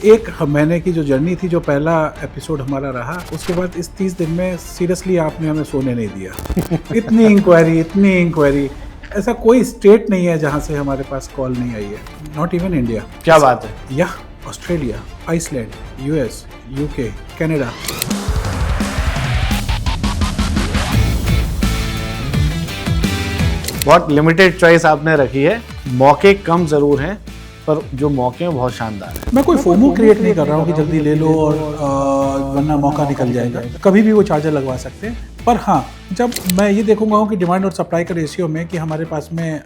एक महीने की जो जर्नी थी, जो पहला एपिसोड हमारा रहा, उसके बाद इस 30 दिन में सीरियसली आपने हमें सोने नहीं दिया। इतनी इंक्वायरी, ऐसा कोई स्टेट नहीं है जहां से हमारे पास कॉल नहीं आई है, नॉट इवन इंडिया। क्या बात है। या Australia, Iceland, US, UK, Canada. बहुत लिमिटेड चॉइस आपने रखी है, मौके कम जरूर हैं पर जो मौके हैं बहुत शानदार है। मैं कोई फोमो क्रिएट नहीं कर रहा हूँ कि जल्दी ले लो और वरना मौका निकल जाएगा। कभी भी वो चार्जर लगवा सकते हैं, पर हाँ, जब मैं ये देखूंगा कि डिमांड और सप्लाई का रेशियो में कि हमारे पास में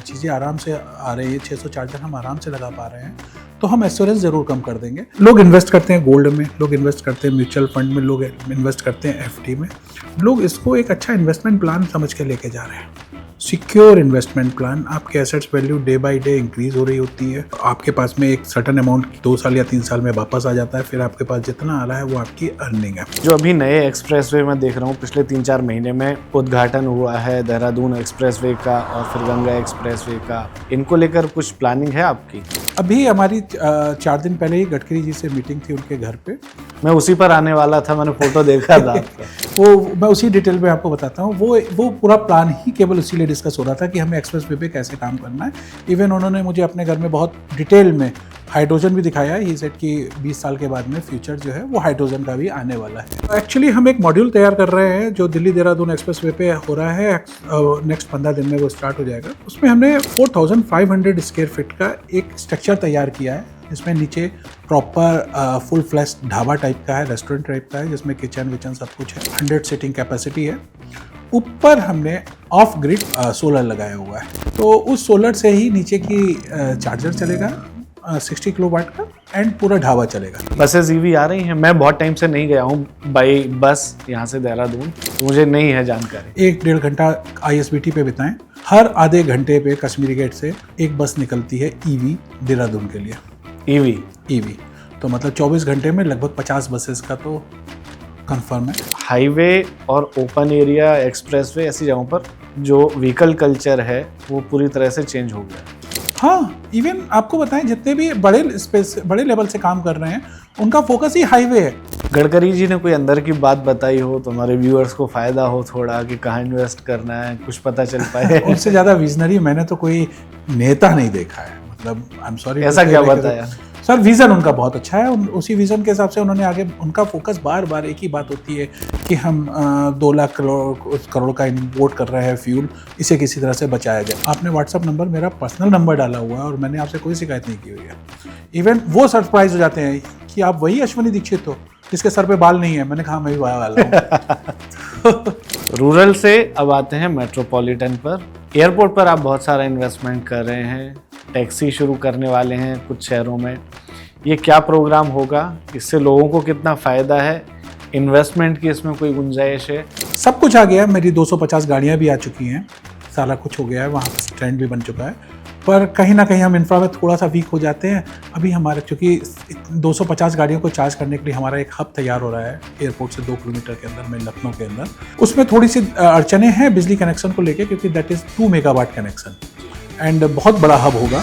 चीज़ें आराम से आ रही है, 600 चार्जर हम आराम से लगा पा रहे हैं, तो हम एश्योरेंस ज़रूर कम कर देंगे। लोग इन्वेस्ट करते हैं गोल्ड में, लोग इन्वेस्ट करते हैं म्यूचुअल फंड में, लोग इन्वेस्ट करते हैं एफडी में। लोग इसको एक अच्छा इन्वेस्टमेंट प्लान समझ के लेके जा रहे हैं। सिक्योर इन्वेस्टमेंट प्लान, आपके assets value day by day increase हो रही होती है। आपके पास में एक सर्टेन अमाउंट 2 साल या 3 साल में वापस आ जाता है, फिर आपके पास जितना आ रहा है वो आपकी अर्निंग है। जो अभी नए एक्सप्रेसवे में देख रहा हूँ, पिछले 3-4 महीने में उद्घाटन हुआ है देहरादून एक्सप्रेसवे का और फिर गंगा एक्सप्रेसवे का, इनको लेकर कुछ प्लानिंग है आपकी? अभी हमारी 4 दिन पहले ही गडकरी जी से मीटिंग थी उनके घर पे। मैं उसी पर आने वाला था, मैंने फोटो देखा था। वो मैं उसी डिटेल में आपको बताता हूँ। वो पूरा प्लान ही केवल उसी लिए डिस्कस हो रहा था कि हमें एक्सप्रेसवे पे कैसे काम करना है। इवन उन्होंने मुझे अपने घर में बहुत डिटेल में हाइड्रोजन भी दिखाया। ही सेड कि 20 साल के बाद में फ्यूचर जो है वो हाइड्रोजन का भी आने वाला है। एक्चुअली हम एक मॉड्यूल तैयार कर रहे हैं जो दिल्ली देहरादून एक्सप्रेसवे पे हो रहा है। नेक्स्ट 15 दिन में वो स्टार्ट हो जाएगा। उसमें हमने 4500 स्क्वायर फीट का एक स्ट्रक्चर तैयार किया है, जिसमें नीचे proper full flash dhaba type का है, रेस्टोरेंट टाइप का है, जिसमें किचन विचन सब कुछ है। 100 सीटिंग कैपेसिटी है। ऊपर हमने ऑफ ग्रिड सोलर लगाया हुआ है, तो उस सोलर से ही नीचे की चार्जर चलेगा 60 किलोवाट का, एंड पूरा ढाबा चलेगा। बसेस ईवी आ रही हैं? मैं बहुत टाइम से नहीं गया हूँ बाई बस यहाँ से देहरादून, तो मुझे नहीं है जानकारी। 1-1.5 घंटा ISBT पे बिताएं। हर आधे घंटे पे कश्मीरी गेट से एक बस निकलती है ईवी देहरादून के लिए। ईवी तो मतलब 24 घंटे में लगभग 50 बसेस का तो कंफर्म है। हाईवे और ओपन एरिया एक्सप्रेसवे ऐसी जगहों पर जो व्हीकल कल्चर है वो पूरी तरह से चेंज हो गया। हाँ, इवन आपको बताएं, जितने भी बड़े लेवल से काम कर रहे हैं उनका फोकस ही हाईवे है। गडकरी जी ने कोई अंदर की बात बताई हो तो हमारे व्यूअर्स को फायदा हो थोड़ा, कि कहाँ इन्वेस्ट करना है, कुछ पता चल पाए? उससे ज़्यादा विजनरी मैंने तो कोई नेता नहीं देखा है। मतलब आई एम सॉरी, ऐसा क्या बताया? सर, विज़न उनका बहुत अच्छा है। उसी विज़न के हिसाब से उन्होंने आगे, उनका फोकस बार बार एक ही बात होती है कि हम 2 लाख करोड़ का इम्पोर्ट कर रहे हैं फ्यूल, इसे किसी तरह से बचाया जाए। आपने व्हाट्सअप नंबर मेरा पर्सनल नंबर डाला हुआ है और मैंने आपसे कोई शिकायत नहीं की हुई है। इवन वो सरप्राइज हो जाते हैं कि आप वही अश्विनी दीक्षित हो जिसके सर पे बाल नहीं है। मैंने कहा मैं भी वाला हूँ। रूरल से अब आते हैं मेट्रोपॉलिटन पर। एयरपोर्ट पर आप बहुत सारा इन्वेस्टमेंट कर रहे हैं, टैक्सी शुरू करने वाले हैं कुछ शहरों में। ये क्या प्रोग्राम होगा, इससे लोगों को कितना फ़ायदा है, इन्वेस्टमेंट की इसमें कोई गुंजाइश है? सब कुछ आ गया। मेरी 250 गाड़ियाँ भी आ चुकी हैं, सारा कुछ हो गया है, वहाँ पर स्टैंड भी बन चुका है। पर कहीं ना कहीं हम इंफ्रा में थोड़ा सा वीक हो जाते हैं। अभी हमारे, चूँकि 250 गाड़ियों को चार्ज करने के लिए हमारा एक हब तैयार हो रहा है एयरपोर्ट से 2 किलोमीटर के अंदर में, लखनऊ के अंदर। उसमें थोड़ी सी अड़चने हैं बिजली कनेक्शन को लेकर, क्योंकि that is 2 megawatt connection and बहुत बड़ा हब होगा।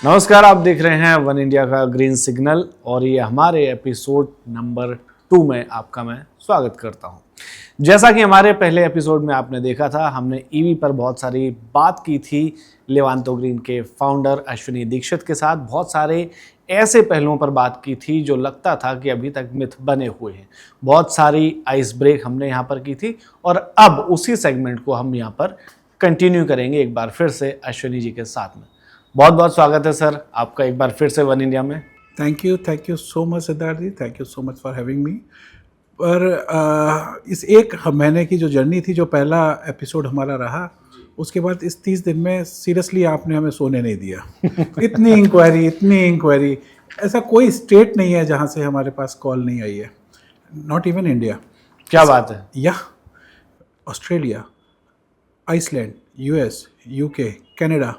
नमस्कार, आप देख रहे हैं वन इंडिया का ग्रीन सिग्नल और ये हमारे एपिसोड नंबर 2 में आपका मैं स्वागत करता हूं। जैसा कि हमारे पहले एपिसोड में आपने देखा था, हमने ईवी पर बहुत सारी बात की थी लेवांतो ग्रीन के फाउंडर अश्विनी दीक्षित के साथ। बहुत सारे ऐसे पहलुओं पर बात की थी जो लगता था कि अभी तक मिथ बने हुए हैं। बहुत सारी आइस ब्रेक हमने यहाँ पर की थी और अब उसी सेगमेंट को हम यहाँ पर कंटिन्यू करेंगे एक बार फिर से अश्विनी जी के साथ में। बहुत बहुत स्वागत है सर आपका एक बार फिर से वन इंडिया में। Thank you so much Siddharth ji, thank you so much for having me. पर इस एक महीने की जो जर्नी थी, जो पहला एपिसोड हमारा रहा, उसके बाद इस 30 दिन में सीरियसली आपने हमें सोने नहीं दिया। इतनी इंक्वायरी, ऐसा कोई स्टेट नहीं है जहां से हमारे पास कॉल नहीं आई है, नॉट इवन इंडिया। क्या बात है। या Australia, Iceland, US, UK, Canada.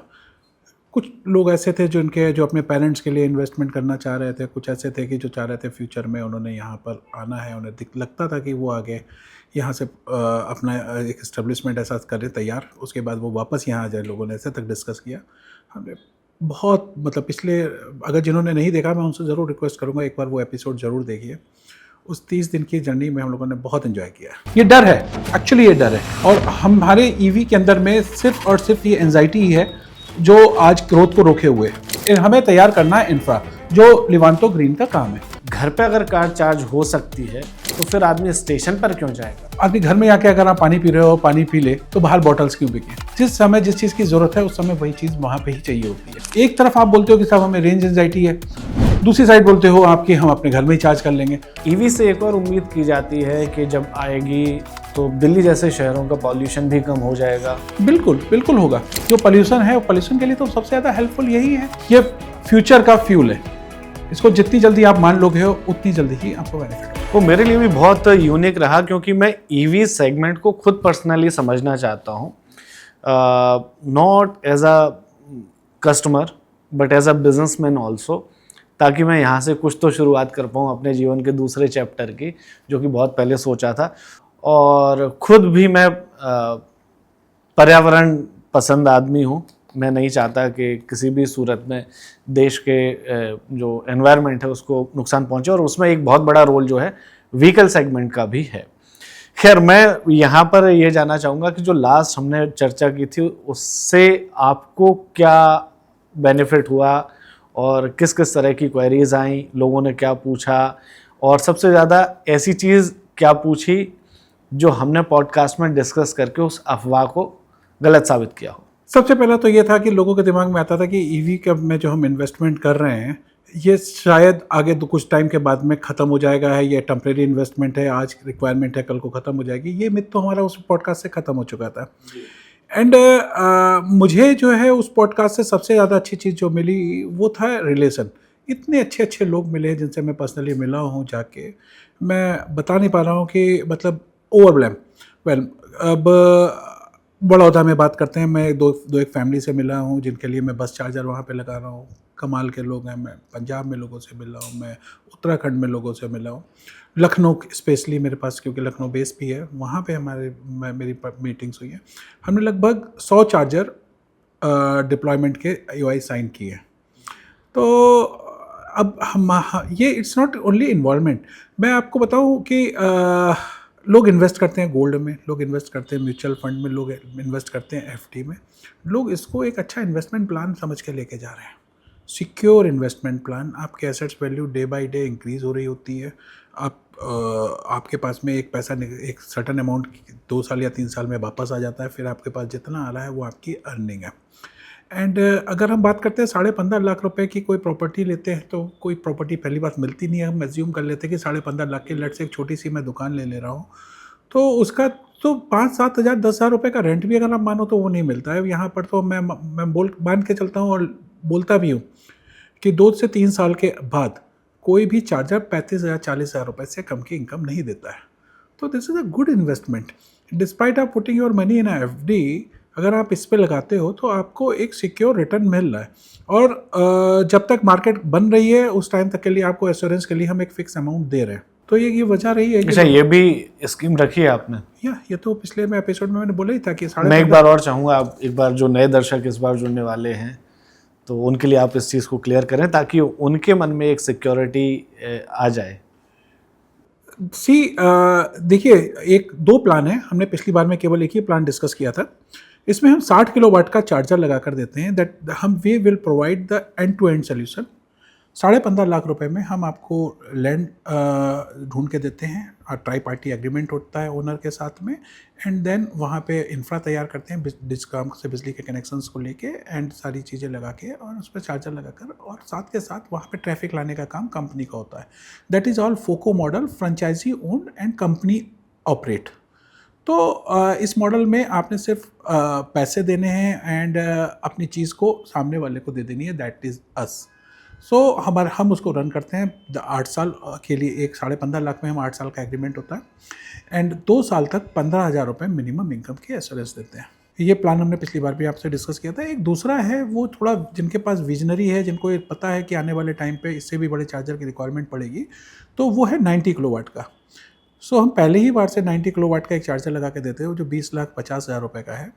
कुछ लोग ऐसे थे जो अपने पेरेंट्स के लिए इन्वेस्टमेंट करना चाह रहे थे। कुछ ऐसे थे कि जो चाह रहे थे फ्यूचर में उन्होंने यहाँ पर आना है, उन्हें लगता था कि वो आगे यहाँ से अपना एक इस्टेब्लिशमेंट ऐसा करें तैयार, उसके बाद वो वापस यहाँ आ जाए। लोगों ने ऐसे तक डिस्कस किया हमने बहुत, मतलब पिछले, अगर जिन्होंने नहीं देखा मैं उनसे ज़रूर रिक्वेस्ट करूँगा एक बार वो एपिसोड ज़रूर देखिए। उस 30 दिन की जर्नी में हम लोगों ने बहुत एंजॉय किया। ये डर है, एक्चुअली ये डर है, और हमारे ईवी के अंदर में सिर्फ और सिर्फ ये एंजाइटी ही है जो आज ग्रोथ को रोके हुए है। हमें तैयार करना है इंफ्रा, जो लिवांतो ग्रीन का काम है। घर पे अगर कार चार्ज हो सकती है तो फिर आदमी स्टेशन पर क्यों जाएगा? आदमी घर में आके अगर आप पानी पी रहे हो, पानी पी ले, तो बाहर बॉटल्स क्यों बिके? जिस समय जिस चीज़ की ज़रूरत है उस समय वही चीज़ वहाँ पे ही चाहिए होती है। एक तरफ आप बोलते हो कि साहब हमें रेंज एंजाइटी है, दूसरी साइड बोलते हो आपकी हम अपने घर में ही चार्ज कर लेंगे। ईवी से एक और उम्मीद की जाती है कि जब आएगी तो दिल्ली जैसे शहरों का पॉल्यूशन भी कम हो जाएगा। बिल्कुल बिल्कुल होगा। जो पॉल्यूशन है, पॉल्यूशन के लिए तो सबसे ज़्यादा हेल्पफुल यही है। ये फ्यूचर का फ्यूल है, इसको जितनी जल्दी आप मान लोगे हो उतनी जल्दी ही आपको बेनिफिट होगा। वो मेरे लिए भी बहुत यूनिक रहा, क्योंकि मैं ईवी सेगमेंट को खुद पर्सनली समझना चाहता हूँ, not as a customer but as a businessman also, ताकि मैं यहाँ से कुछ तो शुरुआत कर पाऊँ अपने जीवन के दूसरे चैप्टर की, जो कि बहुत पहले सोचा था। और खुद भी मैं पर्यावरण पसंद आदमी हूँ। मैं नहीं चाहता कि किसी भी सूरत में देश के जो एनवायरनमेंट है उसको नुकसान पहुँचे, और उसमें एक बहुत बड़ा रोल जो है व्हीकल सेगमेंट का भी है। खैर, मैं यहाँ पर ये जानना चाहूँगा कि जो लास्ट हमने चर्चा की थी उससे आपको क्या बेनिफिट हुआ, और किस किस तरह की क्वेरीज आई, लोगों ने क्या पूछा, और सबसे ज़्यादा ऐसी चीज़ क्या पूछी जो हमने पॉडकास्ट में डिस्कस करके उस अफवाह को गलत साबित किया हो? सबसे पहला तो ये था कि लोगों के दिमाग में आता था कि ईवी का में जो हम इन्वेस्टमेंट कर रहे हैं ये शायद आगे तो कुछ टाइम के बाद में ख़त्म हो जाएगा, है ये टेम्प्रेरी इन्वेस्टमेंट है, आज रिक्वायरमेंट है कल को ख़त्म हो जाएगी। ये मिथ तो हमारा उस पॉडकास्ट से ख़त्म हो चुका था। एंड मुझे जो है उस पॉडकास्ट से सबसे ज़्यादा अच्छी चीज़ जो मिली वो था रिलेशन। इतने अच्छे अच्छे लोग मिले जिनसे मैं पर्सनली मिला हूँ जाके, मैं बता नहीं पा रहा हूँ कि मतलब ओवरवेलम। वेल, अब बड़ौदा में बात करते हैं, मैं एक फैमिली से मिला हूँ जिनके लिए मैं बस चार्जर वहाँ पे लगा रहा हूँ। कमाल के लोग हैं। मैं पंजाब में लोगों से मिला हूँ, मैं उत्तराखंड में लोगों से मिला हूँ, लखनऊ स्पेशली मेरे पास क्योंकि लखनऊ बेस भी है, वहाँ पे मेरी मीटिंग्स हुई हैं। हमने लगभग 100 चार्जर डिप्लॉयमेंट के EOI साइन किए। तो अब हम ये इट्स नॉट ओनली इन्वॉल्वमेंट। मैं आपको बताऊँ कि लोग इन्वेस्ट करते हैं गोल्ड में, लोग इन्वेस्ट करते हैं म्यूचुअल फंड में, लोग इन्वेस्ट करते हैं FD में। लोग इसको एक अच्छा इन्वेस्टमेंट प्लान समझ के लेके जा रहे हैं। Secure investment plan. आपके assets value day by day increase हो रही होती है। आपके पास में एक पैसा एक सर्टन अमाउंट 2 साल या 3 साल में वापस आ जाता है, फिर आपके पास जितना आ रहा है वो आपकी अर्निंग है। एंड अगर हम बात करते हैं 15.5 लाख रुपए की कोई प्रॉपर्टी लेते हैं तो कोई प्रॉपर्टी पहली बात मिलती नहीं है। हम एज्यूम कर लेते हैं कि 15.5 लाख की, लेट से एक छोटी सी मैं दुकान ले रहा हूँ तो उसका तो 5-7 हज़ार 10,000 रुपये का रेंट भी अगर आप मानो तो वो नहीं मिलता है यहाँ पर। तो मैं मान के चलता हूँ और बोलता भी हूँ कि 2 से 3 साल के बाद कोई भी चार्जर 35,000 40,000 रुपये से कम की इनकम नहीं देता है। तो this is a good investment. Despite of putting your money in FD, अगर आप इस पे लगाते हो तो आपको एक सिक्योर रिटर्न मिल रहा है। और जब तक मार्केट बन रही है उस टाइम तक के लिए आपको एश्योरेंस के लिए हम एक फिक्स अमाउंट दे रहे हैं। तो ये वजह रही है। अच्छा, ये भी स्कीम रखी है आपने? ये तो पिछले में एपिसोड में मैंने बोला ही था कि मैं एक बार और चाहूँगा, आप एक बार जो नए दर्शक इस बार जुड़ने वाले हैं तो उनके लिए आप इस चीज़ को क्लियर करें ताकि उनके मन में एक सिक्योरिटी आ जाए। देखिए, 1-2 प्लान है। हमने पिछली बार में केवल एक ही प्लान डिस्कस किया था। इसमें हम 60 किलोवाट का चार्जर लगा कर देते हैं। That we will provide the end to end solution. 15.5 lakh रुपए में हम आपको लैंड ढूंढ के देते हैं और ट्राई पार्टी एग्रीमेंट होता है ओनर के साथ में। एंड देन वहाँ पे इंफ्रा तैयार करते हैं डिस्कॉम से बिजली के कनेक्शंस को लेके एंड सारी चीज़ें लगा के और उस पर चार्जर लगाकर, और साथ के साथ वहाँ पे ट्रैफिक लाने का काम कंपनी का होता है। That is all FOCO model, franchisee owned and company operate. तो इस मॉडल में आपने सिर्फ पैसे देने हैं एंड अपनी चीज़ को सामने वाले को दे देनी है। दैट इज़ अस। सो हम उसको रन करते हैं 8 साल के लिए। 15.5 लाख में हम 8 साल का एग्रीमेंट होता है एंड 2 साल तक 15,000 रुपये मिनिमम इनकम की एश्योरेंस देते हैं। ये प्लान हमने पिछली बार भी आपसे डिस्कस किया था। एक दूसरा है वो थोड़ा जिनके पास विजनरी है, जिनको ये पता है कि आने वाले टाइम पे इससे भी बड़े चार्जर की रिक्वायरमेंट पड़ेगी, तो वो है 90 किलोवाट का। सो हम पहले ही बार से 90 किलोवाट का एक चार्जर लगा के देते हैं जो 20,50,000 रुपये का है।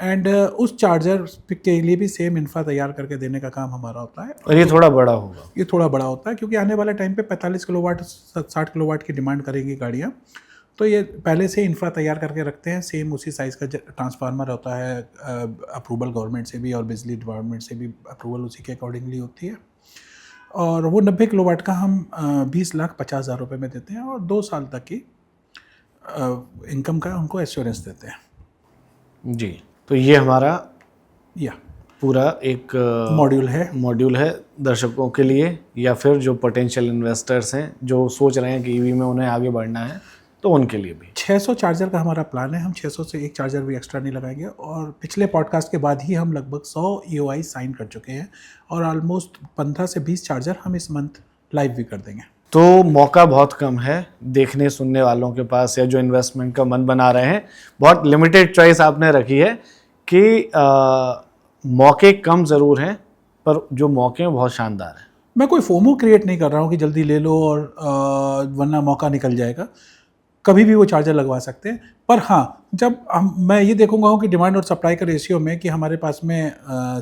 एंड उस चार्जर के लिए भी सेम इंफ्रा तैयार करके देने का काम हमारा होता है। और ये थोड़ा बड़ा होगा। ये थोड़ा बड़ा होता है क्योंकि आने वाले टाइम पे 45 किलोवाट 60 किलोवाट की डिमांड करेंगी गाड़ियाँ, तो ये पहले से इंफ्रा तैयार करके रखते हैं। सेम उसी साइज़ का ट्रांसफार्मर होता है, अप्रूवल गवर्नमेंट से भी और बिजली डिपार्टमेंट से भी अप्रूवल उसी के अकॉर्डिंगली होती है। और वो 90 किलोवाट का हम 20,50,000 रुपये में देते हैं और 2 साल तक की इनकम का उनको एश्योरेंस देते हैं। जी, तो ये हमारा या पूरा एक मॉड्यूल है दर्शकों के लिए, या फिर जो पोटेंशियल इन्वेस्टर्स हैं जो सोच रहे हैं कि ईवी में उन्हें आगे बढ़ना है, तो उनके लिए भी 600 चार्जर का हमारा प्लान है। हम 600 से एक चार्जर भी एक्स्ट्रा नहीं लगाएंगे और पिछले पॉडकास्ट के बाद ही हम लगभग 100 EOI साइन कर चुके हैं और ऑलमोस्ट 15 से 20 चार्जर हम इस मंथ लाइव भी कर देंगे। तो मौका बहुत कम है देखने सुनने वालों के पास, या जो इन्वेस्टमेंट का मन बना रहे हैं। बहुत लिमिटेड चॉइस आपने रखी है कि मौके कम ज़रूर हैं, पर जो मौके हैं बहुत शानदार हैं। मैं कोई फोमो क्रिएट नहीं कर रहा हूँ कि जल्दी ले लो और वरना मौका निकल जाएगा। कभी भी वो चार्जर लगवा सकते हैं। पर हाँ, जब मैं ये देखूंगा कि डिमांड और सप्लाई का रेशियो में कि हमारे पास में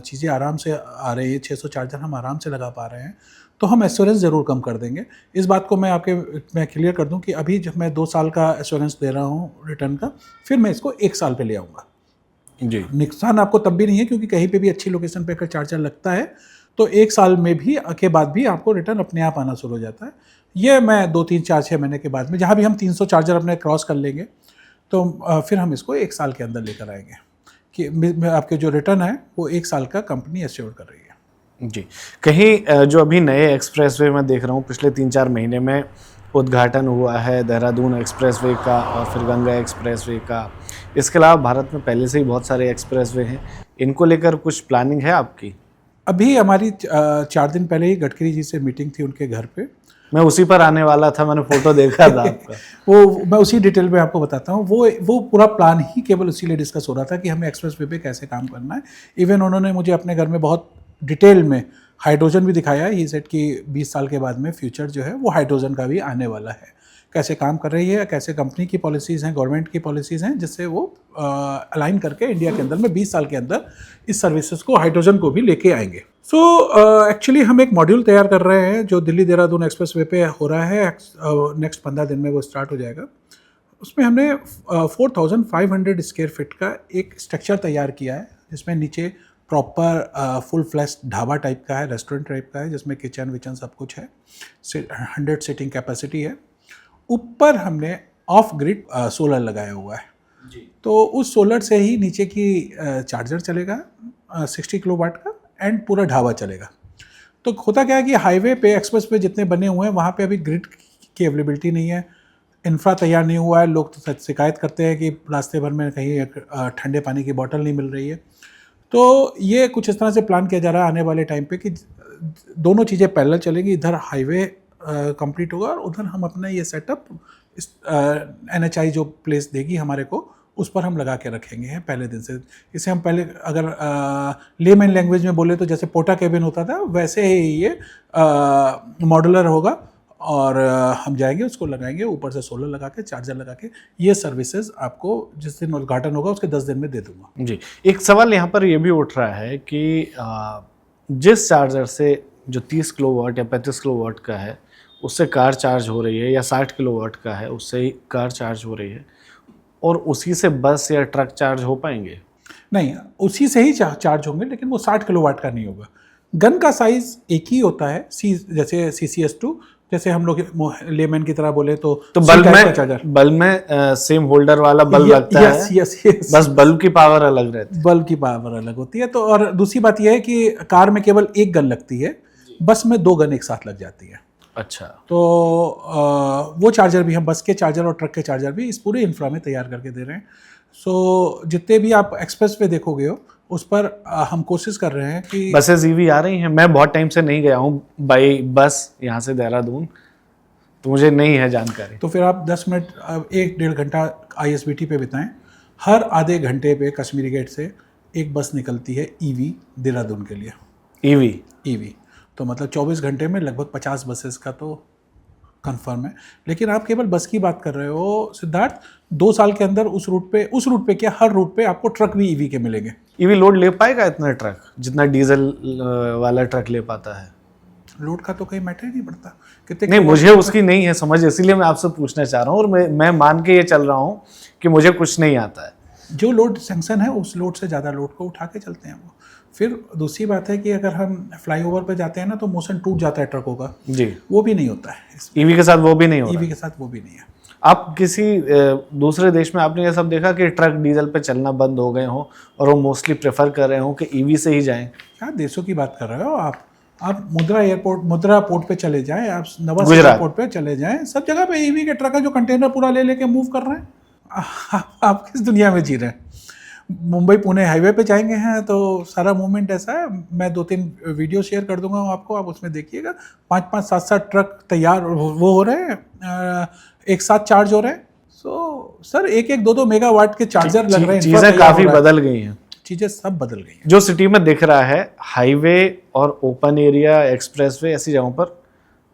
चीज़ें आराम से आ रही है, 600 चार्जर हम आराम से लगा पा रहे हैं, तो हम एश्योरेंस ज़रूर कम कर देंगे। इस बात को मैं क्लियर कर दूं कि अभी जब मैं 2 साल का एश्योरेंस दे रहा हूँ रिटर्न का, फिर मैं इसको 1 साल पे ले आऊँगा। जी, नुकसान आपको तब भी नहीं है क्योंकि कहीं पे भी अच्छी लोकेशन पे अगर चार्जर लगता है तो 1 साल में भी के बाद भी आपको रिटर्न अपने आप आना शुरू हो जाता है। ये मैं 2, 3, 4, 6 महीने के बाद में जहाँ भी हम 300 चार्जर अपने क्रॉस कर लेंगे तो फिर हम इसको 1 साल के अंदर लेकर आएंगे कि आपके जो रिटर्न है वो 1 साल का कंपनी एश्योर कर रही है। जी, कहीं जो अभी नए एक्सप्रेसवे मैं देख रहा हूँ पिछले 3-4 महीने में उद्घाटन हुआ है देहरादून एक्सप्रेसवे का और फिर गंगा एक्सप्रेसवे का। इसके अलावा भारत में पहले से ही बहुत सारे एक्सप्रेसवे हैं, इनको लेकर कुछ प्लानिंग है आपकी? अभी हमारी 4 दिन पहले ही गडकरी जी से मीटिंग थी उनके घर पे। मैं उसी पर आने वाला था, मैंने फोटो देखा था आपका। वो मैं उसी डिटेल में आपको बताता हूँ। वो पूरा प्लान ही केवल उसीलिए डिस्कस हो रहा था कि हमें एक्सप्रेसवे पे कैसे काम करना है। इवन उन्होंने मुझे अपने घर में बहुत डिटेल में हाइड्रोजन भी दिखाया है। ये सेट कि 20 साल के बाद में फ्यूचर जो है वो हाइड्रोजन का भी आने वाला है, कैसे काम कर रही है, कैसे कंपनी की पॉलिसीज़ हैं, गवर्नमेंट की पॉलिसीज़ हैं, जिससे वो अलाइन करके इंडिया के अंदर में 20 साल के अंदर इस सर्विसेज को, हाइड्रोजन को भी लेके आएंगे। सो एक्चुअली हम एक मॉड्यूल तैयार कर रहे हैं जो दिल्ली देहरादून एक्सप्रेसवे पे हो रहा है। नेक्स्ट 15 दिन में वो स्टार्ट हो जाएगा। उसमें हमने 4,500 स्क्वायर फीट का एक स्ट्रक्चर तैयार किया है जिसमें नीचे proper full flash dhaba type का है, रेस्टोरेंट टाइप का है, जिसमें किचन विचन सब कुछ है। 100 सीटिंग कैपेसिटी है। ऊपर हमने ऑफ ग्रिड सोलर लगाया हुआ है जी। तो उस सोलर से ही नीचे की चार्जर चलेगा 60 किलोवाट का एंड पूरा ढाबा चलेगा। तो होता क्या है कि हाईवे पे, एक्सप्रेस पे जितने बने हुए हैं वहाँ पे अभी ग्रिड की अवेलेबिलिटी नहीं है, इंफ्रा तैयार नहीं हुआ है। लोग तो शिकायत करते हैं कि रास्ते भर में कहीं ठंडे पानी की बोतल नहीं मिल रही है। तो ये कुछ इस तरह से प्लान किया जा रहा है आने वाले टाइम पे कि दोनों चीज़ें पैरेलल चलेंगी। इधर हाईवे कंप्लीट होगा और उधर हम अपना ये सेटअप NHI जो प्लेस देगी हमारे को, उस पर हम लगा के रखेंगे हैं पहले दिन से। इसे हम पहले अगर लेमैन लैंग्वेज में बोले तो जैसे पोटा केबिन होता था वैसे ही ये मॉड्यूलर होगा और हम जाएंगे उसको लगाएंगे, ऊपर से सोलर लगा के, चार्जर लगा के। ये सर्विसेज आपको जिस दिन उद्घाटन होगा उसके 10 दिन में दे दूंगा। जी, एक सवाल यहाँ पर ये भी उठ रहा है कि जिस चार्जर से जो 30 किलोवाट या 35 किलोवाट का है उससे कार चार्ज हो रही है, या 60 किलोवाट का है उससे ही कार चार्ज हो रही है, और उसी से बस या ट्रक चार्ज हो पाएंगे? नहीं, उसी से ही चार्ज होंगे, लेकिन वो 60 किलोवाट का नहीं होगा। गन का साइज एक ही होता है, जैसे CCS2, जैसे हम लोग लेमैन की तरह बोले तो बल्ब में सेम होल्डर वाला बल्ब लगता है। यस। बस बल्ब की पावर अलग रहती है। बल्ब की पावर अलग होती है। तो और दूसरी बात यह है कि कार में केवल एक गन लगती है, बस में 2 गन एक साथ लग जाती है। अच्छा, तो वो चार्जर भी हम, बस के चार्जर और ट्रक के चार्जर भी इस पूरे इंफ्रा में तैयार करके दे रहे हैं। सो जितने भी आप एक्सप्रेस पे देखोगे हो उस पर हम कोशिश कर रहे हैं कि बसेस ईवी आ रही हैं। मैं बहुत टाइम से नहीं गया हूँ बाई बस यहाँ से देहरादून, तो मुझे नहीं है जानकारी। तो फिर आप 10 मिनट 1-1.5 घंटा ISBT पे बिताएं। हर आधे घंटे पे कश्मीरी गेट से एक बस निकलती है EV देहरादून के लिए। EV तो मतलब 24 घंटे में लगभग 50 बसेस का तो कंफर्म है। लेकिन आप केवल बस की बात कर रहे हो सिद्धार्थ, 2 साल के अंदर उस रूट पे क्या, हर रूट पे आपको ट्रक भी ईवी के मिलेंगे। ईवी लोड ले पाएगा इतना ट्रक जितना डीजल वाला ट्रक ले पाता है? लोड का तो कहीं मैटर ही नहीं पड़ता कितने नहीं, मुझे उसकी नहीं है समझ, इसीलिए मैं आपसे पूछना चाह रहा हूँ, और मैं मान के ये चल रहा हूँ कि मुझे कुछ नहीं आता है। जो लोड सैंक्शन है उस लोड से ज़्यादा लोड को उठा के चलते हैं वो। फिर दूसरी बात है कि अगर हम फ्लाईओवर पे जाते हैं ना तो मोशन टूट जाता है ट्रकों का, जी, वो भी नहीं होता है ईवी के साथ, वो भी नहीं हो रहा। ईवी के साथ वो भी नहीं है। आप किसी दूसरे देश में आपने ये सब देखा कि ट्रक डीजल पे चलना बंद हो गए हों और वो मोस्टली प्रेफर कर रहे हों कि ईवी से ही जाएं? क्या देशों की बात कर रहे हो आप मुद्रा पोर्ट पे चले जाएं, आप नवा गुजरात पोर्ट पे चले जाएं, सब जगह पे ईवी के ट्रक है जो कंटेनर पूरा ले लेके मूव कर रहे हैं। आप किस दुनिया में जी रहे हैं? मुंबई पुणे हाईवे पे जाएंगे हैं तो सारा मूवमेंट ऐसा है। मैं 2-3 वीडियो शेयर कर दूंगा आपको, आप उसमें देखिएगा। 5-5, 7-7 ट्रक तैयार वो हो रहे हैं, एक साथ चार्ज हो रहे हैं। सर 1-1, 2-2 मेगावाट के चार्जर लग रहे हैं। चीजें काफी बदल गई हैं, चीजें सब बदल गई हैं। जो सिटी में दिख रहा है, हाईवे और ओपन एरिया, एक्सप्रेसवे, ऐसी जगहों पर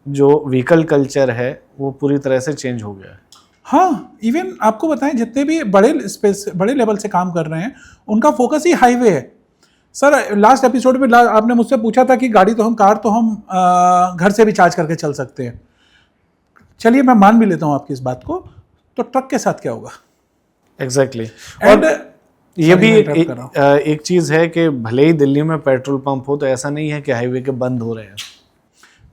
जो व्हीकल कल्चर है वो पूरी तरह से चेंज हो गया है। हाँ, इवन आपको बताएं जितने भी बड़े लेवल से काम कर रहे हैं उनका फोकस ही हाईवे है। सर लास्ट एपिसोड में आपने मुझसे पूछा था कि कार तो हम घर से भी चार्ज करके चल सकते हैं। चलिए मैं मान भी लेता हूँ आपकी इस बात को, तो ट्रक के साथ क्या होगा? एग्जैक्टली। और ये भी एक चीज है कि भले ही दिल्ली में पेट्रोल पंप हो तो ऐसा नहीं है कि हाईवे के बंद हो रहे हैं।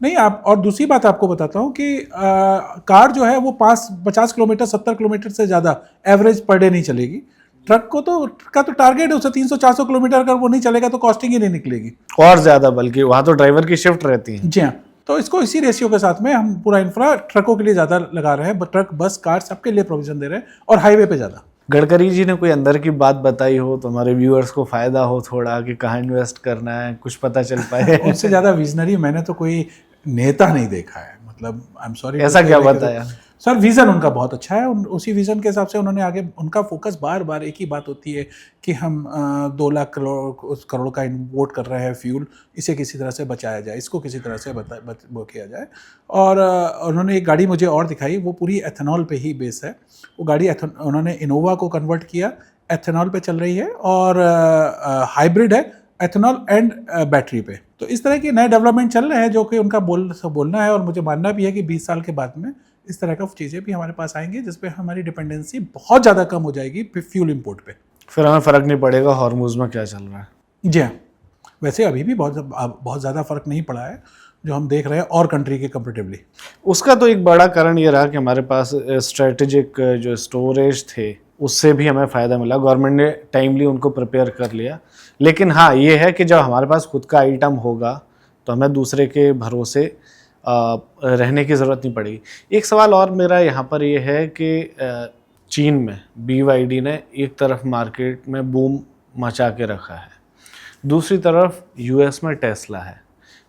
नहीं, आप और दूसरी बात आपको बताता हूँ कि कार जो है वो 50 किलोमीटर 70 किलोमीटर से ज़्यादा एवरेज पर डे नहीं चलेगी। ट्रक का तो टारगेट है, उसे 300-400 किलोमीटर अगर वो नहीं चलेगा तो कॉस्टिंग ही नहीं निकलेगी, और ज़्यादा, बल्कि वहाँ तो ड्राइवर की शिफ्ट रहती है। जी हाँ, तो इसको इसी रेशियो के साथ में हम पूरा इंफ्रा ट्रकों के लिए ज़्यादा लगा रहे हैं। ट्रक, बस, कार सबके लिए प्रोविजन दे रहे हैं, और हाईवे पे ज़्यादा। गडकरी जी ने कोई अंदर की बात बताई हो तो हमारे व्यूअर्स को फायदा हो थोड़ा, कि कहाँ इन्वेस्ट करना है, कुछ पता चल पाए? उससे ज़्यादा विजनरी मैंने तो कोई नेता नहीं देखा है। मतलब आई एम सॉरी, ऐसा क्या बताया? सर विज़न उनका बहुत अच्छा है। उसी विज़न के हिसाब से उन्होंने आगे, उनका फोकस बार बार एक ही बात होती है कि हम 2 लाख करोड़ का इम्पोर्ट कर रहे हैं फ्यूल, इसे किसी तरह से बचाया जाए, इसको किसी तरह से वो किया जाए। और उन्होंने एक गाड़ी मुझे और दिखाई, वो पूरी एथेनॉल पे ही बेस है। वो गाड़ी उन्होंने इनोवा को कन्वर्ट किया, एथेनॉल पे चल रही है और हाइब्रिड है, एथेनॉल एंड बैटरी पे। तो इस तरह के नए डेवलपमेंट चल रहे हैं जो कि उनका बोलना है, और मुझे मानना भी है कि 20 साल के बाद में इस तरह का चीज़ें भी हमारे पास आएंगी जिसपे हमारी डिपेंडेंसी बहुत ज़्यादा कम हो जाएगी फ्यूल इंपोर्ट पे। फिर हमें फ़र्क नहीं पड़ेगा हॉर्मुज़ में क्या चल रहा है। जी हाँ, वैसे अभी भी बहुत ज़्यादा फ़र्क नहीं पड़ा है जो हम देख रहे हैं और कंट्री के कंपेरेटिवली। उसका तो एक बड़ा कारण ये रहा कि हमारे पास स्ट्रेटेजिक जो स्टोरेज थे उससे भी हमें फ़ायदा मिला, गवर्नमेंट ने टाइमली उनको प्रिपेयर कर लिया। लेकिन हाँ, ये है कि जब हमारे पास खुद का आइटम होगा तो हमें दूसरे के भरोसे रहने की ज़रूरत नहीं पड़ेगी। एक सवाल और मेरा यहाँ पर ये है कि चीन में BYD ने एक तरफ मार्केट में बूम मचा के रखा है, दूसरी तरफ US में टेस्ला है।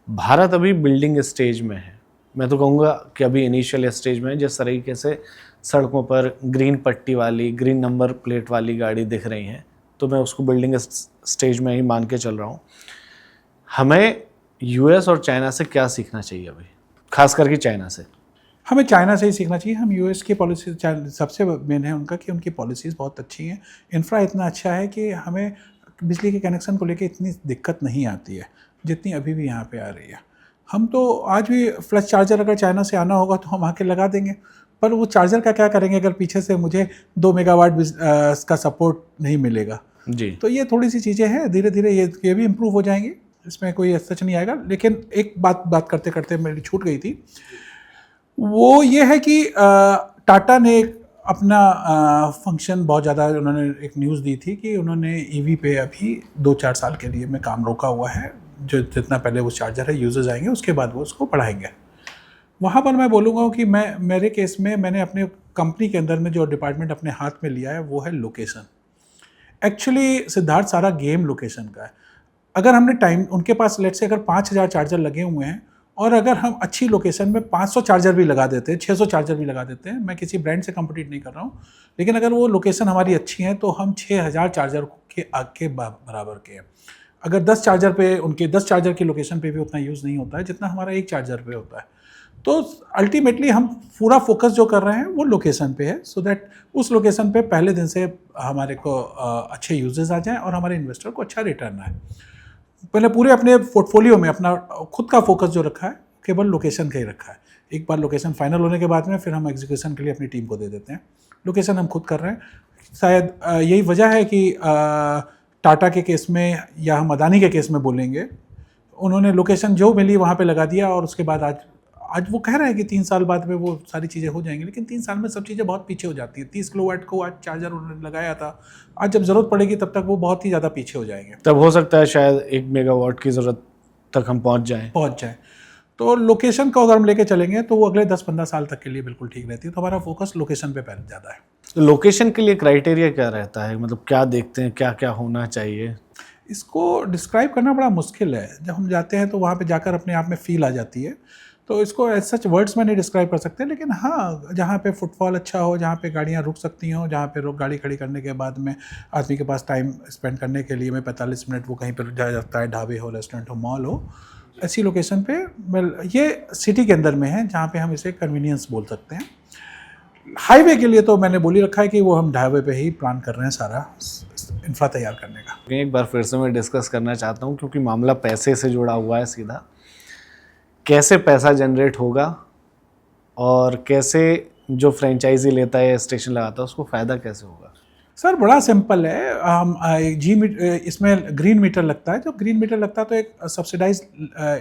भारत अभी बिल्डिंग स्टेज में है, मैं तो कहूँगा कि अभी इनिशियल स्टेज में है। जिस तरीके से सड़कों पर ग्रीन पट्टी वाली, ग्रीन नंबर प्लेट वाली गाड़ी दिख रही हैं, तो मैं उसको बिल्डिंग स्टेज में ही मान के चल रहा हूँ। हमें US और चाइना से क्या सीखना चाहिए अभी, खास करके चाइना से? हमें चाइना से ही सीखना चाहिए। हम US की पॉलिसी सबसे मेन है उनका कि उनकी पॉलिसीज़ बहुत अच्छी हैं। इंफ्रा इतना अच्छा है कि हमें बिजली के कनेक्शन को लेकर इतनी दिक्कत नहीं आती है जितनी अभी भी यहाँ पे आ रही है। हम तो आज भी फ्लश चार्जर अगर चाइना से आना होगा तो हम आके लगा देंगे, पर वो चार्जर का क्या करेंगे अगर पीछे से मुझे 2 मेगावाट का सपोर्ट नहीं मिलेगा जी। तो ये थोड़ी सी चीज़ें हैं, धीरे धीरे ये भी इम्प्रूव हो जाएंगी, इसमें कोई सच नहीं आएगा। लेकिन एक बात करते करते मेरी छूट गई थी, वो ये है कि टाटा ने अपना फंक्शन बहुत ज़्यादा, उन्होंने एक न्यूज़ दी थी कि उन्होंने ईवी पे अभी 2-4 साल के लिए में काम रोका हुआ है। जो जितना पहले वो चार्जर है यूजर्स आएंगे उसके बाद वो उसको बढ़ाएंगे। वहाँ पर मैं बोलूँगा कि मेरे केस में मैंने अपने कंपनी के अंदर में जो डिपार्टमेंट अपने हाथ में लिया है वो है लोकेशन। एक्चुअली सिद्धार्थ सारा गेम लोकेशन का है। अगर हमने उनके पास लेट से अगर 5000 चार्जर लगे हुए हैं और अगर हम अच्छी लोकेशन में 500 चार्जर भी लगा देते हैं, 600 चार्जर भी लगा देते हैं, मैं किसी ब्रांड से कम्पीट नहीं कर रहा हूँ, लेकिन अगर वो लोकेशन हमारी अच्छी है तो हम 6000 चार्जर के आगे बराबर के हैं। अगर 10 चार्जर पे, उनके 10 चार्जर की लोकेशन पे भी उतना यूज़ नहीं होता है जितना हमारा एक चार्जर पे होता है। तो अल्टीमेटली हम पूरा फोकस जो कर रहे हैं वो लोकेशन पे है, सो दैट उस लोकेशन पे पहले दिन से हमारे को अच्छे यूजेस आ जाएं और हमारे इन्वेस्टर को अच्छा रिटर्न आए। पहले पूरे अपने पोर्टफोलियो में अपना खुद का फोकस जो रखा है केवल लोकेशन का ही रखा है। एक बार लोकेशन फाइनल होने के बाद में फिर हम एग्जीक्यूशन के लिए अपनी टीम को दे देते हैं। लोकेशन हम खुद कर रहे हैं। शायद यही वजह है कि टाटा के केस में या हम अदानी के केस में बोलेंगे, उन्होंने लोकेशन जो मिली वहाँ पे लगा दिया और उसके बाद आज वो कह रहे हैं कि 3 साल बाद में वो सारी चीज़ें हो जाएंगी, लेकिन 3 साल में सब चीज़ें बहुत पीछे हो जाती हैं। 30 किलोवाट को आज चार्जर उन्होंने लगाया था, आज जब ज़रूरत पड़ेगी तब तक वो बहुत ही ज़्यादा पीछे हो जाएंगे। तब हो सकता है शायद 1 मेगावाट की ज़रूरत तक हम पहुँच जाएँ। तो लोकेशन को अगर हम लेके चलेंगे तो वो अगले 10-15 साल तक के लिए बिल्कुल ठीक रहती है। तो हमारा फोकस लोकेशन पे पहले ज़्यादा है। तो लोकेशन के लिए क्राइटेरिया क्या रहता है, मतलब क्या देखते हैं, क्या क्या होना चाहिए? इसको डिस्क्राइब करना बड़ा मुश्किल है। जब हम जाते हैं तो वहाँ पे जाकर अपने आप में फील आ जाती है। तो इसको एज सच वर्ड्स में नहीं डिस्क्राइब कर सकते, लेकिन हाँ, जहाँ पे फुटफॉल अच्छा हो, जहाँ पे गाड़ियाँ रुक सकती हों, जहाँ पे गाड़ी खड़ी करने के बाद में आदमी के पास टाइम स्पेंड करने के लिए में 45 मिनट वो कहीं पर जा सकता है, ढाबे हो, रेस्टोरेंट हो, मॉल हो, ऐसी लोकेशन पे ये सिटी के अंदर में है जहाँ पे हम इसे कन्वीनियंस बोल सकते हैं। हाईवे के लिए तो मैंने बोल ही रखा है कि वो हम ढाबे पे ही प्लान कर रहे हैं सारा इंफ्रा तैयार करने का। एक बार फिर से मैं डिस्कस करना चाहता हूँ, क्योंकि मामला पैसे से जुड़ा हुआ है सीधा। कैसे पैसा जनरेट होगा और कैसे जो फ्रेंचाइजी लेता है, स्टेशन लगाता है, उसको फ़ायदा कैसे होगा? सर बड़ा सिंपल है। हम इसमें ग्रीन मीटर लगता है। जो ग्रीन मीटर लगता है तो एक सब्सिडाइज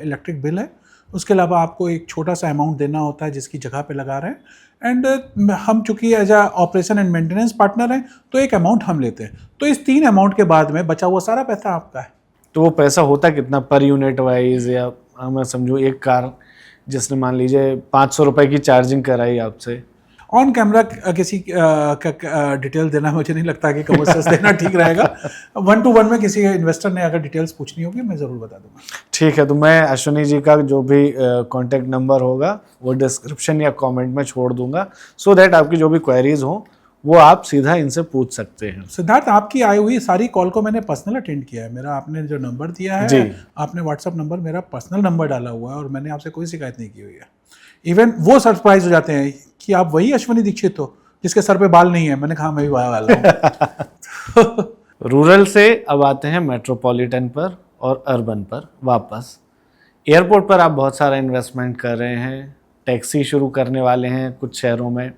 इलेक्ट्रिक बिल है। उसके अलावा आपको एक छोटा सा अमाउंट देना होता है जिसकी जगह पे लगा रहे हैं। एंड हम चूंकि as a operation and maintenance partner हैं तो एक अमाउंट हम लेते हैं। तो इस 3 अमाउंट के बाद में बचा हुआ सारा पैसा आपका है। तो वो पैसा होता कितना पर यूनिट वाइज, या मैं समझूँ एक कार जिसने मान लीजिए 500 रुपये की चार्जिंग कराई आपसे, ऑन कैमरा किसी का डिटेल देना मुझे नहीं लगता कि कमर्शियल्स देना ठीक रहेगा। 1-to-1 में किसी इन्वेस्टर ने अगर डिटेल्स पूछनी होगी मैं ज़रूर बता दूंगा। ठीक है, तो मैं अश्विनी जी का जो भी कॉन्टैक्ट नंबर होगा वो डिस्क्रिप्शन या कमेंट में छोड़ दूंगा, सो दैट आपकी जो भी क्वेरीज हो वो आप सीधा इनसे पूछ सकते हैं। सिद्धार्थ, आपकी आई हुई सारी कॉल को मैंने पर्सनल अटेंड किया है। मेरा आपने जो नंबर दिया है, आपने व्हाट्सअप नंबर मेरा पर्सनल नंबर डाला हुआ है और मैंने आपसे कोई शिकायत नहीं की हुई है। इवन वो सरप्राइज हो जाते हैं कि आप वही अश्विनी दीक्षित हो जिसके सर पे बाल नहीं है। मैंने कहा मैं भी बाल हूँ। रूरल से अब आते हैं मेट्रोपॉलिटन पर और अर्बन पर वापस। एयरपोर्ट पर आप बहुत सारा इन्वेस्टमेंट कर रहे हैं, टैक्सी शुरू करने वाले हैं कुछ शहरों में।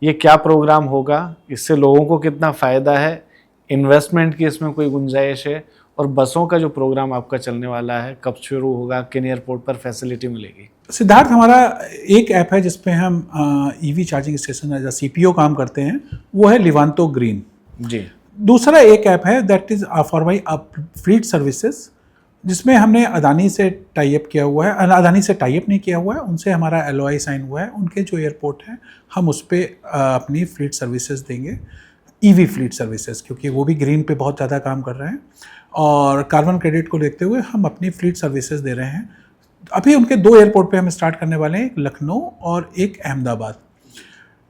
ये क्या प्रोग्राम होगा, इससे लोगों को कितना फ़ायदा है, इन्वेस्टमेंट की इसमें कोई गुंजाइश है, और बसों का जो प्रोग्राम आपका चलने वाला है कब शुरू होगा, किन एयरपोर्ट पर फैसिलिटी मिलेगी? सिद्धार्थ, हमारा एक ऐप है जिसपे हम EV charging station as CPO काम करते हैं, वो है लिवांतो ग्रीन जी। दूसरा एक ऐप है that is for my fleet services, जिसमें हमने अदानी से टाई अप किया हुआ है। अदानी से टाई अप नहीं किया हुआ है, उनसे हमारा LOI साइन हुआ है। उनके जो एयरपोर्ट हैं हम उस पर अपनी फ्लीट सर्विसेज देंगे, EV फ्लीट सर्विसेज, क्योंकि वो भी ग्रीन पे बहुत ज़्यादा काम कर रहे हैं और कार्बन क्रेडिट को देखते हुए हम अपनी फ्लीट सर्विसेज दे रहे हैं। अभी उनके 2 एयरपोर्ट पे हम स्टार्ट करने वाले हैं, एक लखनऊ और एक अहमदाबाद।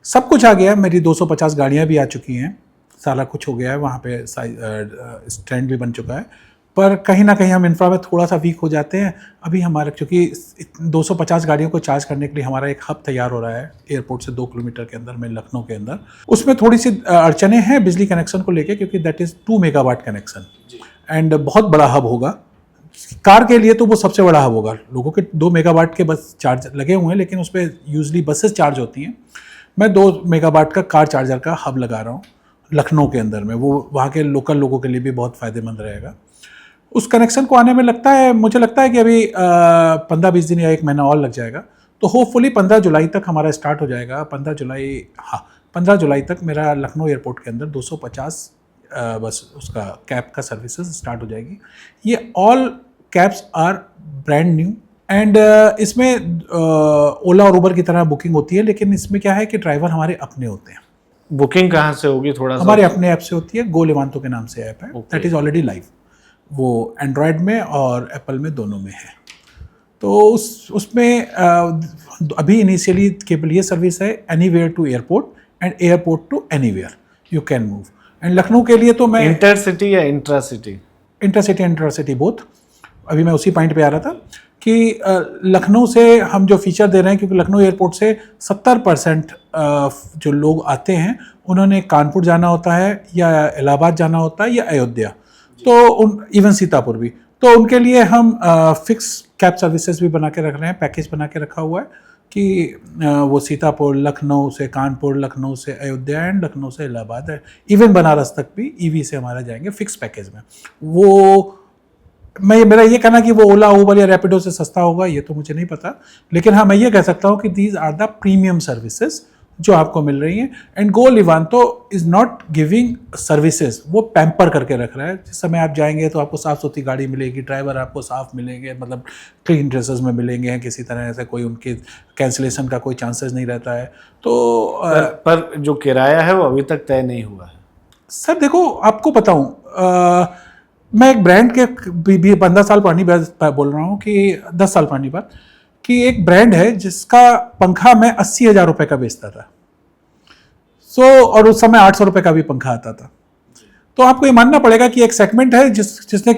सब कुछ आ गया, मेरी 250 गाड़ियाँ भी आ चुकी हैं, सारा कुछ हो गया है, वहाँ पे स्टैंड भी बन चुका है। पर कहीं ना कहीं हम इंफ्रा में थोड़ा सा वीक हो जाते हैं। अभी हमारा क्योंकि 250 गाड़ियों को चार्ज करने के लिए हमारा एक हब तैयार हो रहा है एयरपोर्ट से 2 किलोमीटर के अंदर में, लखनऊ के अंदर। उसमें थोड़ी सी अड़चने हैं बिजली कनेक्शन को लेके, क्योंकि that is 2 megawatt connection and बहुत बड़ा हब होगा। कार के लिए तो वो सबसे बड़ा हब होगा। लोगों के 2 मेगावाट के बस चार्ज लगे हुए हैं, लेकिन उस पर यूजली बसेस चार्ज होती हैं। मैं 2 मेगावाट का कार चार्जर का हब लगा रहा हूँ लखनऊ के अंदर में, वो वहाँ के लोकल लोगों के लिए भी बहुत फ़ायदेमंद रहेगा। उस कनेक्शन को आने में लगता है, मुझे लगता है कि अभी 15-20 दिन या 1 महीना और लग जाएगा। तो होपफुली 15 जुलाई तक हमारा स्टार्ट हो जाएगा। 15 जुलाई तक मेरा लखनऊ एयरपोर्ट के अंदर 250 बस उसका कैब का सर्विसेज स्टार्ट हो जाएगी। ये all cabs are brand new and इसमें ओला और उबर की तरह बुकिंग होती है, लेकिन इसमें क्या है कि ड्राइवर हमारे अपने होते हैं। बुकिंग कहाँ से होगी? थोड़ा सा हमारे अपने ऐप से होती है, गो लिवांतो के नाम से ऐप है, दैट इज़ ऑलरेडी लाइव। वो एंड्रॉयड में और एप्पल में दोनों में है। तो उसमें अभी इनिशियली केवल ये सर्विस है, anywhere to airport and airport to anywhere you can move. And Lucknow के लिए तो मैं इंटरसिटी या इंट्रासिटी? Intercity both. अभी मैं उसी पॉइंट पे आ रहा था। कि लखनऊ से हम जो फीचर दे रहे हैं, क्योंकि लखनऊ एयरपोर्ट से 70% जो लोग आते हैं उन्होंने कानपुर जाना होता है या इलाहाबाद जाना होता है या अयोध्या, तो इवन सीतापुर भी, तो उनके लिए हम फिक्स कैब सर्विसेज भी बना के रख रहे हैं, पैकेज बना के रखा हुआ है कि वो सीतापुर, लखनऊ से कानपुर, लखनऊ से अयोध्या एंड लखनऊ से इलाहाबाद है, इवन बनारस तक भी ईवी से हमारा जाएंगे फिक्स पैकेज में। वो मेरा ये कहना कि वो ओला, उबर या रैपिडो से सस्ता होगा ये तो मुझे नहीं पता, लेकिन हाँ मैं ये कह सकता हूँ कि these are the premium services जो आपको मिल रही हैं। And go Livanto is not giving services, वो पैम्पर करके रख रहा है। जिस समय आप जाएंगे तो आपको साफ सुथरी गाड़ी मिलेगी, ड्राइवर आपको साफ मिलेंगे, मतलब क्लीन ड्रेसेस में मिलेंगे, किसी तरह से कोई उनके कैंसिलेशन का कोई चांसेस नहीं रहता है। तो पर जो किराया है वो अभी तक तय नहीं हुआ है। सर देखो, आपको बताऊँ, मैं एक ब्रांड के भी 15 साल पुरानी बात बोल रहा हूँ कि 10 साल पुरानी बात, कि एक ब्रांड है जिसका पंखा मैं 80,000 रुपये का बेचता था। और उस समय 800 रुपये का भी पंखा आता था। तो आपको ये मानना पड़ेगा कि एक सेगमेंट है जिसने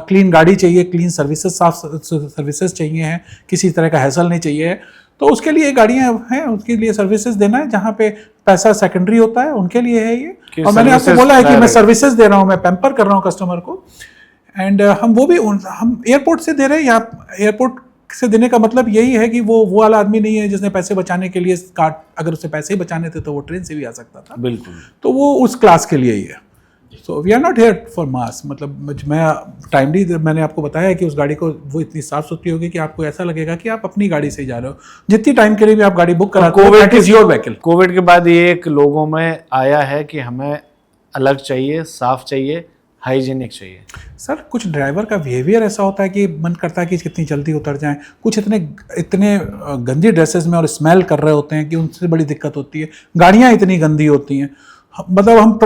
क्लीन गाड़ी चाहिए, क्लीन सर्विसेज, साफ सर्विसेज चाहिए हैं, किसी तरह का हैसल नहीं चाहिए है, तो उसके लिए गाड़ियाँ हैं, उसके लिए सर्विसेज देना है। जहाँ पे पैसा सेकेंडरी होता है उनके लिए है ये। और मैंने आपको बोला है कि मैं सर्विसेज दे रहा हूँ, मैं पैम्पर कर रहा हूँ कस्टमर को। एंड हम वो भी हम एयरपोर्ट से दे रहे हैं। यहाँ एयरपोर्ट से देने का मतलब यही है कि वो वाला आदमी नहीं है जिसने पैसे बचाने के लिए कार्ड, अगर उसे पैसे ही बचाने थे तो वो ट्रेन से भी आ सकता था। बिल्कुल, तो वो उस क्लास के लिए ही है। So we are not here for mass. मतलब मैं टाइमली मैंने आपको बताया कि उस गाड़ी को वो इतनी साफ सुथरी होगी कि आपको ऐसा लगेगा कि आप अपनी गाड़ी से ही जा रहे हो। जितनी टाइम के लिए भी आप गाड़ी बुक कराते हो, that is your vehicle. Covid के बाद ये एक लोगों में आया है कि हमें अलग चाहिए, साफ चाहिए, हाइजीनिक चाहिए। सर कुछ ड्राइवर का बिहेवियर ऐसा होता है कि मन करता है कि कितनी जल्दी उतर जाएं। कुछ इतने गंदी ड्रेसेस में और स्मेल कर रहे होते हैं कि उनसे बड़ी दिक्कत होती है। गाड़ियाँ इतनी गंदी होती हैं। मतलब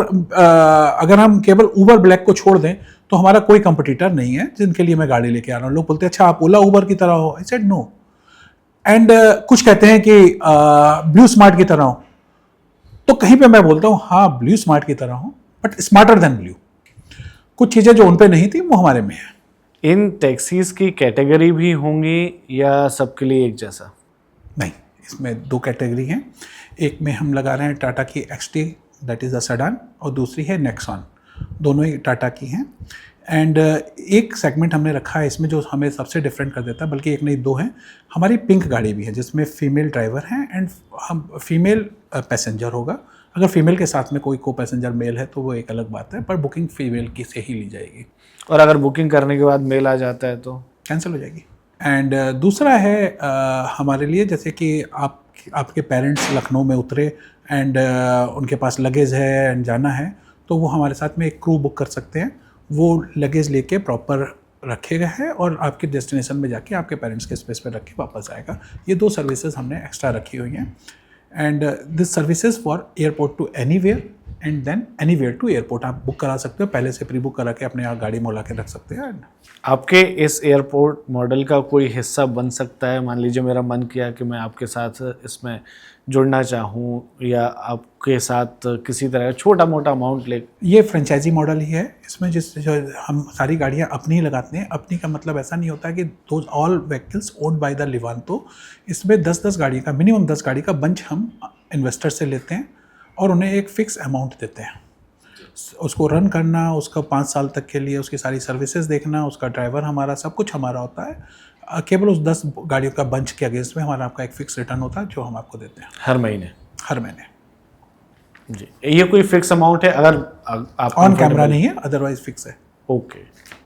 अगर हम केवल उबर ब्लैक को छोड़ दें तो हमारा कोई कंपटीटर नहीं है जिनके लिए मैं गाड़ी लेके आ रहा हूँ। लोग बोलते हैं अच्छा आप ओला उबर की तरह हो। I said no. एंड कुछ कहते हैं कि ब्लू स्मार्ट की तरह हो, तो कहीं पे मैं बोलता हूँ हाँ ब्लू स्मार्ट की तरह हो, बट स्मार्टर देन ब्लू। कुछ चीज़ें जो उन पे नहीं थी वो हमारे में है। इन टैक्सीज की कैटेगरी भी होंगी या सबके लिए एक जैसा? नहीं, इसमें 2 कैटेगरी हैं। एक में हम लगा रहे हैं टाटा की XT, that is a sedan, और दूसरी है नेक्सॉन। दोनों ही टाटा की हैं। एंड एक सेगमेंट हमने रखा है इसमें जो हमें सबसे डिफरेंट कर देता है, बल्कि एक नहीं 2 हैं। हमारी पिंक गाड़ी भी है जिसमें फीमेल ड्राइवर हैं एंड हम फीमेल पैसेंजर होगा। अगर फीमेल के साथ में कोई को पैसेंजर मेल है तो वो एक अलग बात है, पर बुकिंग फीमेल की से ही ली जाएगी। और अगर बुकिंग करने के बाद मेल आ जाता है तो कैंसिल हो जाएगी। एंड दूसरा है हमारे लिए, जैसे कि आपके पेरेंट्स लखनऊ में उतरे एंड उनके पास लगेज है एंड जाना है, तो वो हमारे साथ में एक क्रू बुक कर सकते हैं। वो लगेज लेके प्रॉपर रखेगा है और आपके डेस्टिनेशन में जाके आपके पेरेंट्स के स्पेस पे रख के वापस आएगा। ये 2 सर्विसेज हमने एक्स्ट्रा रखी हुई हैं। And this services for airport to anywhere and then anywhere to airport. आप बुक करा सकते हो, पहले से प्री बुक करा के अपने यहाँ गाड़ी मोला के रख सकते हैं। आपके इस एयरपोर्ट मॉडल का कोई हिस्सा बन सकता है? मान लीजिए मेरा मन किया कि मैं आपके साथ इसमें जुड़ना चाहूँ या आपके साथ किसी तरह छोटा मोटा अमाउंट ले। ये फ्रेंचाइजी मॉडल ही है। इसमें जो हम सारी गाड़ियाँ अपनी ही लगाते हैं। अपनी का मतलब ऐसा नहीं होता कि those all vehicles owned by the Livanto. इसमें 10-10 गाड़ी का, मिनिमम 10 गाड़ी का बंच हम इन्वेस्टर से लेते हैं और उन्हें एक फ़िक्स अमाउंट देते हैं। उसको रन करना, उसका 5 साल तक के लिए उसकी सारी सर्विसेज देखना, उसका ड्राइवर हमारा, सब कुछ हमारा होता है। केवल उस 10 गाड़ियों का बंच के अगेंस्ट में हमारा आपका एक फ़िक्स रिटर्न होता है जो हम आपको देते हैं हर महीने। हर महीने जी। ये कोई फिक्स अमाउंट है? अगर आप ऑन कैमरा नहीं है, अदरवाइज फिक्स है। ओके,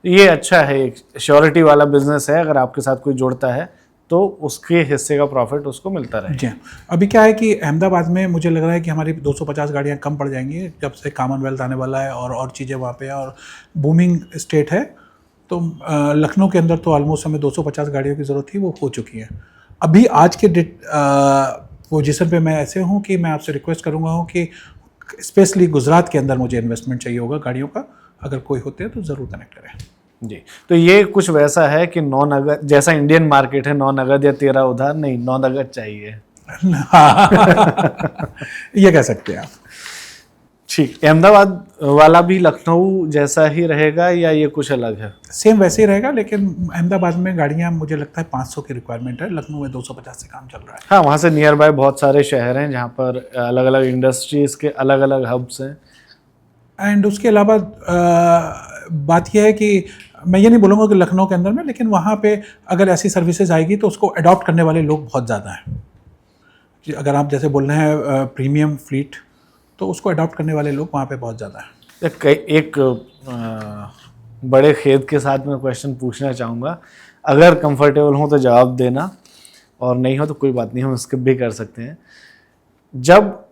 ये अच्छा है, एक श्योरिटी वाला बिजनेस है। अगर आपके साथ कोई जुड़ता है तो उसके हिस्से का प्रॉफिट उसको मिलता रहे। जी। अभी क्या है कि अहमदाबाद में मुझे लग रहा है कि हमारी 250 गाड़ियाँ कम पड़ जाएंगी जब से कॉमनवेल्थ आने वाला है और चीज़ें वहाँ पे, और बूमिंग स्टेट है। तो लखनऊ के अंदर तो ऑलमोस्ट हमें 250 गाड़ियों की ज़रूरत थी, वो हो चुकी है। अभी आज के पोजीशन पे मैं ऐसे हूँ कि मैं आपसे रिक्वेस्ट करूँगा कि स्पेशली गुजरात के अंदर मुझे इन्वेस्टमेंट चाहिए होगा गाड़ियों का। अगर कोई होते हैं तो ज़रूर कनेक्ट करें। जी। तो ये कुछ वैसा है कि 9 नगद, जैसा इंडियन मार्केट है 9 नगद या 13 उधार, नहीं 9 नगद चाहिए। ये कह सकते हैं आप। ठीक, अहमदाबाद वाला भी लखनऊ जैसा ही रहेगा या ये कुछ अलग है? सेम वैसे ही रहेगा, लेकिन अहमदाबाद में गाड़ियाँ मुझे लगता है 500 की रिक्वायरमेंट है, लखनऊ में 250 से काम चल रहा है। हाँ, वहाँ से नियर बाय बहुत सारे शहर हैं जहाँ पर अलग अलग इंडस्ट्रीज़ के अलग अलग हब्स हैं। एंड उसके अलावा बात यह है कि मैं ये नहीं बोलूँगा कि लखनऊ के अंदर में, लेकिन वहाँ पे अगर ऐसी सर्विसेज आएगी तो उसको अडॉप्ट करने वाले लोग बहुत ज़्यादा हैं। कि अगर आप जैसे बोल रहे हैं प्रीमियम फ्लीट, तो उसको अडॉप्ट करने वाले लोग वहाँ पे बहुत ज़्यादा हैं। एक बड़े खेद के साथ मैं क्वेश्चन पूछना चाहूँगा, अगर कंफर्टेबल हो तो जवाब देना, और नहीं हो तो कोई बात नहीं, हम स्किप भी कर सकते हैं। जब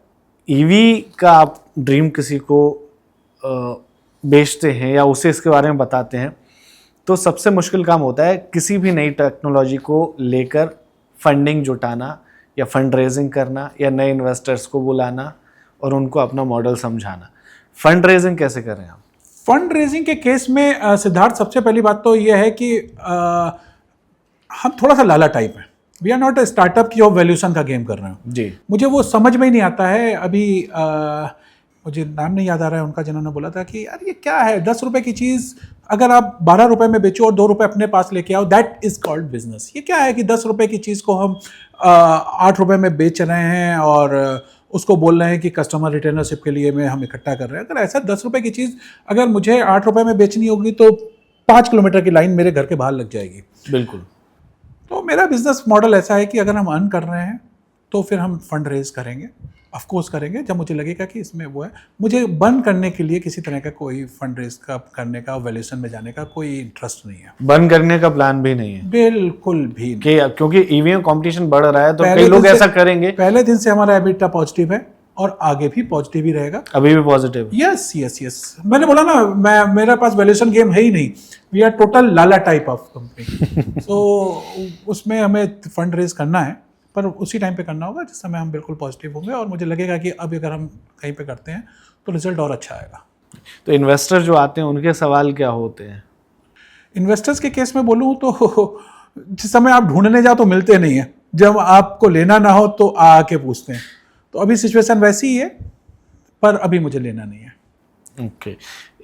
ईवी का आप ड्रीम किसी को बेचते हैं या उसे इसके बारे में बताते हैं, तो सबसे मुश्किल काम होता है किसी भी नई टेक्नोलॉजी को लेकर फंडिंग जुटाना या फंड रेजिंग करना या नए इन्वेस्टर्स को बुलाना और उनको अपना मॉडल समझाना। फंड रेजिंग कैसे करें आप? फंड रेजिंग के केस में सिद्धार्थ, सबसे पहली बात तो यह है कि हम थोड़ा सा लाला टाइप हैं। We are not a startup की जो वैल्यूशन का गेम कर रहे हो जी। मुझे वो समझ में ही नहीं आता है। अभी मुझे नाम नहीं याद आ रहा है उनका, जिन्होंने बोला था कि यार ये क्या है, 10 रुपए की चीज़ अगर आप 12 रुपए में बेचो और 2 रुपए अपने पास लेके आओ, दैट इज कॉल्ड बिजनेस। ये क्या है कि 10 रुपए की चीज़ को हम 8 रुपए में बेच रहे हैं और उसको बोल रहे हैं कि कस्टमर रिटेनरशिप के लिए में हम इकट्ठा कर रहे हैं। अगर ऐसा 10 रुपए की चीज़ अगर मुझे 8 रुपए में बेचनी होगी तो 5 किलोमीटर की लाइन मेरे घर के बाहर लग जाएगी। बिल्कुल। तो मेरा बिजनेस मॉडल ऐसा है कि अगर हम अर्न कर रहे हैं तो फिर हम फंड रेज करेंगे, ऑफ कोर्स करेंगे जब मुझे लगेगा कि इसमें वो है। मुझे बर्न करने के लिए किसी तरह का कोई फंड रेज का करने का, वैल्यूएशन में जाने का कोई इंटरेस्ट नहीं है। बर्न करने का प्लान भी नहीं है? बिल्कुल भी नहीं। क्योंकि ईवी में कंपटीशन बढ़ रहा है तो कई लोग ऐसा करेंगे। पहले दिन से हमारा एबिटा पॉजिटिव है और आगे भी पॉजिटिव ही रहेगा। अभी भी पॉजिटिव? यस यस यस, मैंने बोला ना, मेरा पास वैल्यूएशन गेम है ही नहीं। We are total lala type of company. So उसमें हमें फंड रेज करना है, पर उसी टाइम पे करना होगा जिस समय हम बिल्कुल पॉजिटिव होंगे और मुझे लगेगा कि अब अगर हम कहीं पे करते हैं तो रिजल्ट और अच्छा आएगा। तो इन्वेस्टर जो आते हैं उनके सवाल क्या होते हैं? इन्वेस्टर्स के केस में बोलूँ तो जिस समय आप ढूंढने जाओ तो मिलते नहीं है, जब आपको लेना ना हो तो आके पूछते हैं। तो अभी सिचुएशन वैसी ही है, पर अभी मुझे लेना नहीं है। ओके।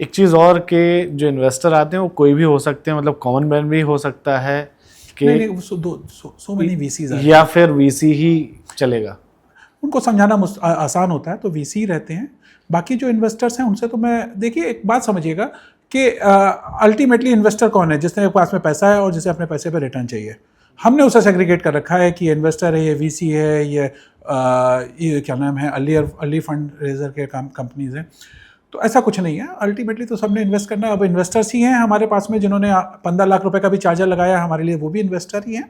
एक चीज़ और के जो इन्वेस्टर आते हैं वो कोई भी हो सकते हैं, मतलब कॉमन मैन भी हो सकता है कि नहीं, सो मेनी वीसीज या फिर वीसी ही चलेगा? उनको समझाना आसान होता है तो वीसी रहते हैं। बाकी जो इन्वेस्टर्स हैं उनसे तो मैं, देखिए एक बात समझिएगा कि अल्टीमेटली इन्वेस्टर कौन है? जिसके पास में पैसा है और जिसे अपने पैसे पे रिटर्न चाहिए। हमने उसे सेग्रीगेट कर रखा है कि इन्वेस्टर है, ये वीसी है, ये क्या नाम है, अर्ली फंड रेजर के कंपनीज हैं। तो ऐसा कुछ नहीं है, अल्टीमेटली तो सबने इन्वेस्ट करना है। अब इन्वेस्टर्स ही हैं हमारे पास में जिन्होंने 15 लाख रुपए का भी चार्जर लगाया हमारे लिए, वो भी इन्वेस्टर ही हैं।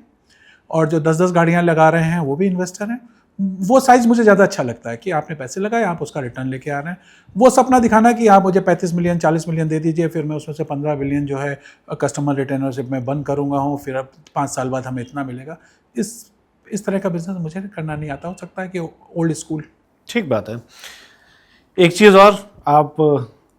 और जो 10-10 गाड़ियाँ लगा रहे हैं वो भी इन्वेस्टर हैं। वो साइज़ मुझे ज़्यादा अच्छा लगता है कि आपने पैसे लगाए, आप उसका रिटर्न लेके आ रहे हैं। वो सपना दिखाना कि आप मुझे 35 मिलियन 40 मिलियन दे दीजिए, फिर मैं उसमें से 15 बिलियन जो है कस्टमर रिटेनरशिप में बंद करूँगा हूँ, फिर अब 5 साल बाद हमें इतना मिलेगा। इस तरह का बिजनेस मुझे करना नहीं आता। हो सकता है कि ओल्ड स्कूल। ठीक बात है। एक चीज़ और, आप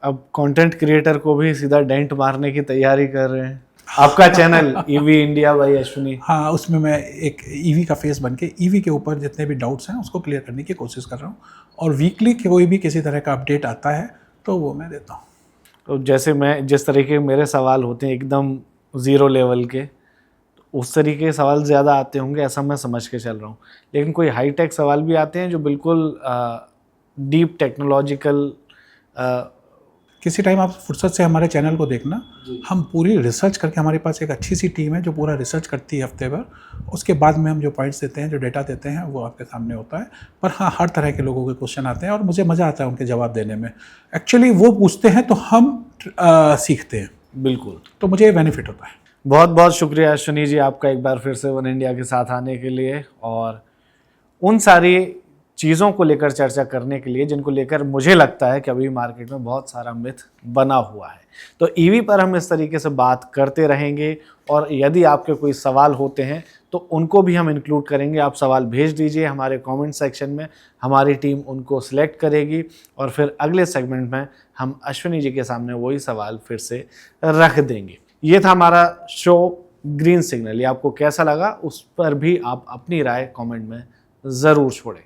अब कंटेंट क्रिएटर को भी सीधा डेंट मारने की तैयारी कर रहे हैं। आपका channel EV India by Ashwini, हाँ, उसमें मैं एक ईवी का फेस बन के ईवी के ऊपर जितने भी डाउट्स हैं उसको क्लियर करने की कोशिश कर रहा हूँ। और वीकली कोई भी किसी तरह का अपडेट आता है तो वो मैं देता हूँ। तो जैसे मैं जिस तरीके के मेरे सवाल होते हैं एकदम ज़ीरो लेवल के, तो उस तरीके के सवाल ज़्यादा आते होंगे ऐसा मैं समझ के चल रहा हूँ। लेकिन कोई हाई टेक सवाल भी आते हैं जो बिल्कुल डीप टेक्नोलॉजिकल। किसी टाइम आप फुर्सत से हमारे चैनल को देखना, हम पूरी रिसर्च करके, हमारे पास एक अच्छी सी टीम है जो पूरा रिसर्च करती है हफ्ते भर। उसके बाद में हम जो पॉइंट्स देते हैं, जो डेटा देते हैं, वो आपके सामने होता है। पर हाँ, हर तरह के लोगों के क्वेश्चन आते हैं और मुझे मज़ा आता है उनके जवाब देने में। एक्चुअली वो पूछते हैं तो हम सीखते हैं। बिल्कुल, तो मुझे बेनिफिट होता है। बहुत बहुत शुक्रिया अश्विनी जी आपका एक बार फिर से वन इंडिया के साथ आने के लिए और उन सारी चीज़ों को लेकर चर्चा करने के लिए जिनको लेकर मुझे लगता है कि अभी मार्केट में बहुत सारा मिथ बना हुआ है। तो ईवी पर हम इस तरीके से बात करते रहेंगे और यदि आपके कोई सवाल होते हैं तो उनको भी हम इंक्लूड करेंगे। आप सवाल भेज दीजिए हमारे कमेंट सेक्शन में, हमारी टीम उनको सिलेक्ट करेगी और फिर अगले सेगमेंट में हम अश्विनी जी के सामने वही सवाल फिर से रख देंगे। ये था हमारा शो ग्रीन सिग्नल। ये आपको कैसा लगा उस पर भी आप अपनी राय कमेंट में ज़रूर छोड़ें।